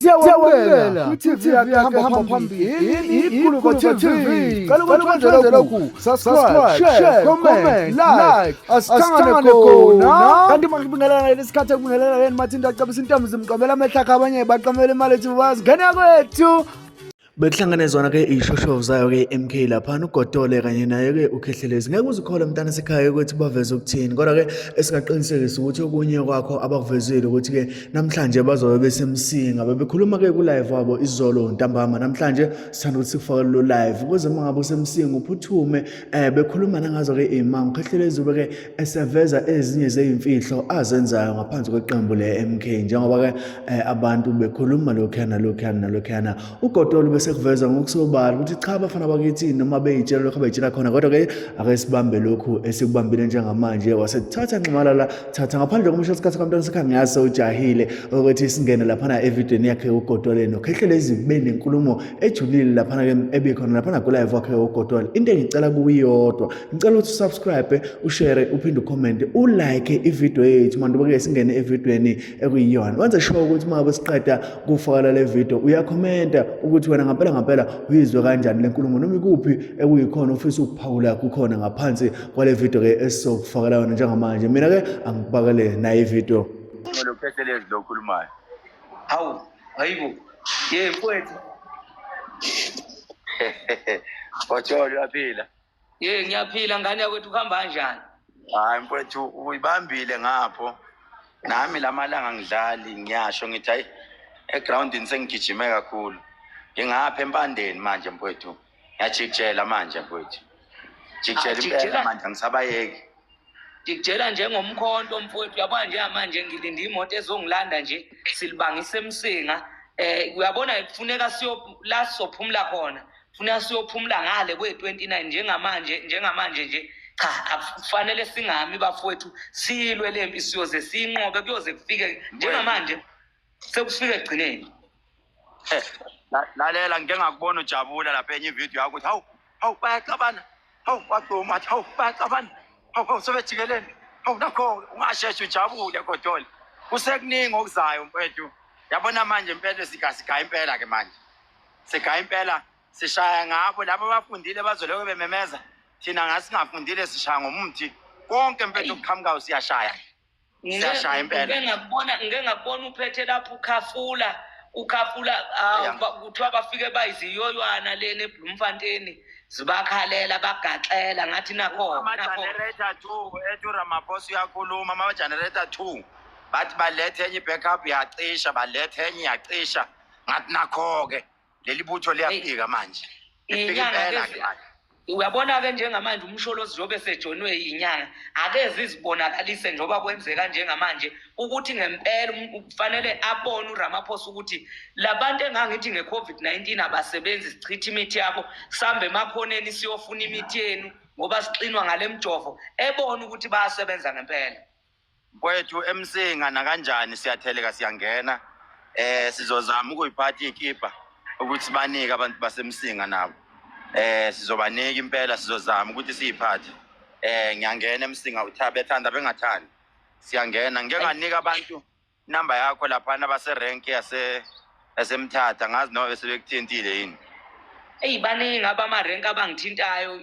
Siyawamukela kwi-TV yakhe hamba phambili iGuluva TV. Cela ukuthi wenze lokhu, subscribe, share, comment, like, asihlangane khona. Kanti manje kubingelela lesikhathi ekubingelela yena mathinta acabisa intombi zimqomela amehla akhe abanye baqamela imali ethi bazingena kwethu. Bekuhlanganezwana ke ishoshovu zayo ke MK lapha uGodole kanye naye ke uKhehlelezi. Ngeke uzikhola mntana sekhaya ukuthi baveze ukuthini, kodwa ke esingaqinisekisa ukuthi okunye kwakho abakuvezile ukuthi ke namhlanje bazobe besemsinga bebekhuluma ke ku live wabo izolo ntambama. Namhlanje sithanda ukuthi sikufakele lo live ukuze mangabe usemsinga uphuthume bekhuluma nangazo ke imanga. uKhehlelezi ke eseveza ezinye zeimfihlo azenzayo ngaphansi kweqembu le MK njengoba ke abantu bekhuluma lokhana uGodole sekuveza ngokusobala ukuthi cha abafana bakithi noma beyitshela lokho abayitshela khona, kodwa ke ake sibambe lokhu esikubambile njengamanje wasethatha nximalala thatha ngaphandle komusho isikhathi kamntwana sekhaya ngaso ujahile ukuthi singene lapha na evidweni yakhe uGodole noKhehlelezi benenkulumo ejulile lapha ke ebikhona lapha ku live wakhe uGodole. Into engicela kuyiyodwa, ngicela ukuthi subscribe, ushare, uphinde ucomment, ulike ivideo yethu manje bake singene evidweni ekuyiyona. Wenze sure ukuthi uma besiqeda kufaka le video uyakhomenta ukuthi wena ngempela uyizwe kanjani lenkulumo noma ikuphi ekuyikhona ufisa ukuphawula kukhona ngaphansi kwale video ke esizokufakela yona njengamanje. Mina ke angibakele nayo ivideo noKhehlelezi lo khulumayo. Hawu hayibo mfowethu. uGodole uyaphila? Ngiyaphila ngane yakwethu kuhamba kanjani? Hayi mfowethu uyibambile ngapho. Nami lamalanga ngidlali ngiyasho ngithi hayi egroundini sengigijime kakhulu. Ngingapha empandeni manje mfowethu. Ngiyajikijela manje mfowethu. Jikijela impela manje angisabayeki. Jikijela njengomkhonto mfowethu, uyabona nje manje ngilinde imoto ezongilanda nje silibangise emsinga. Uyabona kufuneka la sizophumula khona. Kufuneka siyophumula ngale kwe29 njengamanje nje. Cha, akufanele singami bafowethu silwe lempi siyoze sinqobe kuyoze kufike njengamanje sekufike egcineni. Lalela ngike ngakubona ujabula lapha enye ivideo yakho uthi hawu bayaxabana, hawu waqoma athi hawu bayaxabana, hawu sobejikeleni, hawu nakho ungasheshe ujabule uGodole. Kusekuningi okuzayo mfethu. Yabona manje impela sigaya impela ke manje. Sigaya impela sishaya ngabo labo abafundile bazoloko bememeza. Thina ngasingafundile sishaya ngomthi. Konke mfethu okuqhamukayo siyashaya. Siyashaya impela. Ngeke ngakubona uphethe lapho ukhafula kuthiwa bafike bayiziyoywana leni eBloemfontein zibakhalela bagaxela ngathi nakho ama-generator 2 ethi uRamaphosa uyakhuluma ama-generator 2 bathi balethe enye i-backup yacisha balethe enye yacisha ngathi nakho-ke leli butho liyafika manje lifika impela ke manje. Uyabona ke njengamanje umsholozi njobe sejonwe yinyanga akeze izibonakalise njoba kwenzeka njengamanje ukuthi ngempela kufanele abone uRamaphosa ukuthi labantu engangithi ngeCovid-19 abasebenzi sichitha imithi yabo sambe emakhoneni siyofuna imithi yenu ngoba sixinwa ngale mjovo ebona ukuthi bayasebenza ngempela. Mfowethu emsinga na kanjani siyatheleka siyangena sizozama ukuyiphatha ikipa ukuthi banike abantu basemsinga nabo. Sizobanika impela sizozama ukuthi siyiphathe. Ngiyangena emsinga bethanda bengathandi. Siyangena ngeke nganika abantu number yakho lapha abase rank yasemthatha ngazi noma bese bekuthintile yini. Baningi abama rank abangithintayo